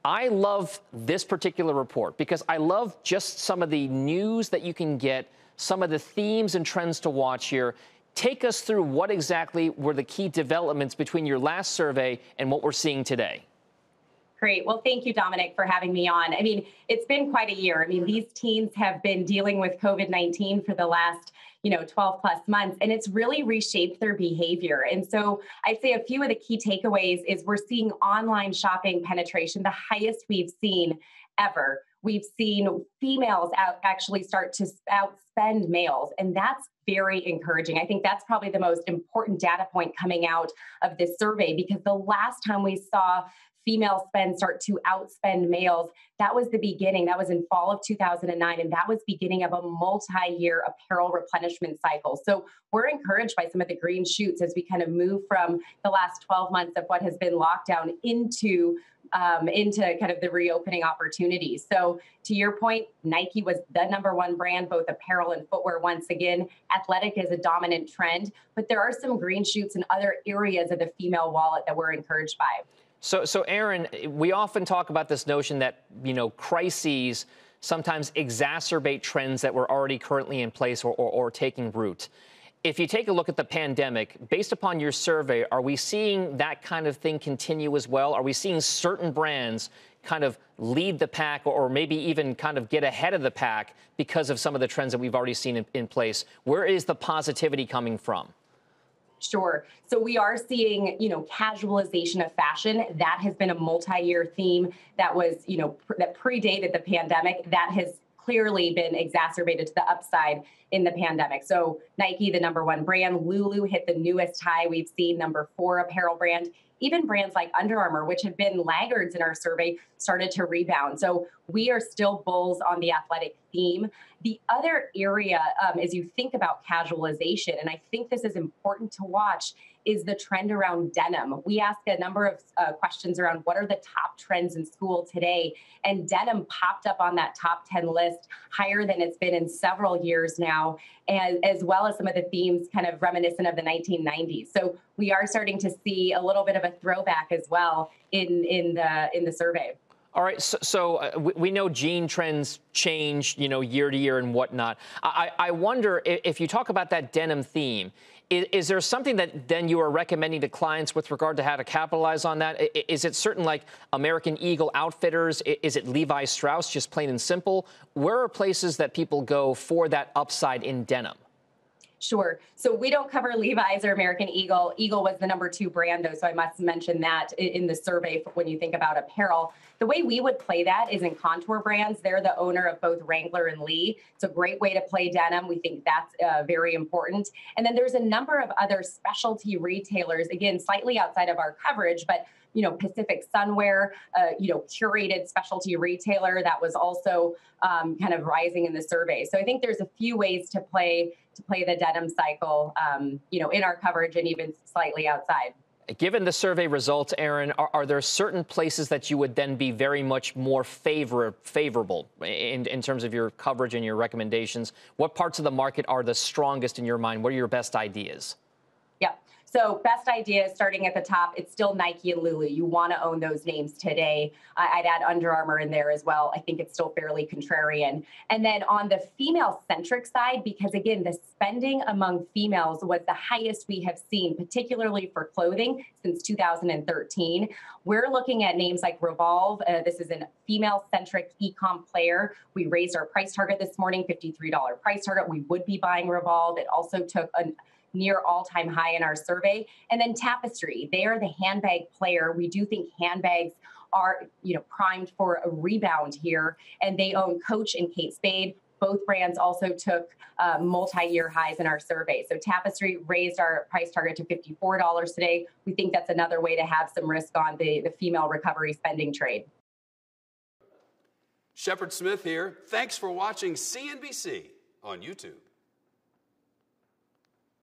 I love this particular report because I love just some of the news that you can get, some of the themes and trends to watch here. Take us through what exactly were the key developments between your last survey and what we're seeing today. Great. Well, thank you, Dominic, for having me on. I mean, it's been quite a year. I mean, these teens have been dealing with COVID-19 for the last 12 plus months, and it's really reshaped their behavior. And so I'd say a few of the key takeaways is we're seeing online shopping penetration, the highest we've seen ever. We've seen females actually start to outspend males, and that's very encouraging. I think that's probably the most important data point coming out of this survey, because the last time we saw female spend start to outspend males, that was the beginning. That was in fall of 2009, and that was beginning of a multi-year apparel replenishment cycle. So we're encouraged by some of the green shoots as we kind of move from the last 12 months of what has been lockdown into kind of the reopening opportunities. So to your point, Nike was the #1 brand, both apparel and footwear once again. Athletic is a dominant trend, but there are some green shoots in other areas of the female wallet that we're encouraged by. So Aaron, we often talk about this notion that, crises sometimes exacerbate trends that were already currently in place or taking root. If you take a look at the pandemic, based upon your survey, are we seeing that kind of thing continue as well? Are we seeing certain brands kind of lead the pack or maybe even kind of get ahead of the pack because of some of the trends that we've already seen in place? Where is the positivity coming from? Sure. So we are seeing, casualization of fashion. That has been a multi-year theme that was, that predated the pandemic. That has clearly been exacerbated to the upside in the pandemic. So Nike, the #1 brand, Lulu hit the newest high we've seen, #4 apparel brand. Even brands like Under Armour, which have been laggards in our survey, started to rebound. So we are still bulls on the athletic theme. The other area, as you think about casualization, and I think this is important to watch, is the trend around denim. We asked a number of questions around what are the top trends in school today, and denim popped up on that top 10 list higher than it's been in several years now, and as well as some of the themes kind of reminiscent of the 1990s. So we are starting to see a little bit of a throwback as well in the survey. All right, so we know jean trends change, year to year and whatnot. I wonder if you talk about that denim theme, is there something that then you are recommending to clients with regard to how to capitalize on that? Is it certain like American Eagle Outfitters? Is it Levi Strauss, just plain and simple? Where are places that people go for that upside in denim? Sure. So we don't cover Levi's or American Eagle. Eagle was the #2 brand, though, so I must mention that in the survey when you think about apparel. The way we would play that is in Contour Brands. They're the owner of both Wrangler and Lee. It's a great way to play denim. We think that's very important. And then there's a number of other specialty retailers, again, slightly outside of our coverage, but Pacific Sunwear, curated specialty retailer that was also kind of rising in the survey. So I think there's a few ways to play the denim cycle, in our coverage and even slightly outside. Given the survey results, Aaron, are there certain places that you would then be very much more favorable in terms of your coverage and your recommendations? What parts of the market are the strongest in your mind? What are your best ideas? Yeah. So best ideas starting at the top, it's still Nike and Lulu. You want to own those names today. I'd add Under Armour in there as well. I think it's still fairly contrarian. And then on the female-centric side, because again, the spending among females was the highest we have seen, particularly for clothing, since 2013. We're looking at names like Revolve. This is a female-centric e-com player. We raised our price target this morning, $53 price target. We would be buying Revolve. It also took a near all-time high in our survey. And then Tapestry, they are the handbag player. We do think handbags are, primed for a rebound here. And they own Coach and Kate Spade. Both brands also took multi-year highs in our survey. So Tapestry raised our price target to $54 today. We think that's another way to have some risk on the female recovery spending trade. Shepard Smith here. Thanks for watching CNBC on YouTube.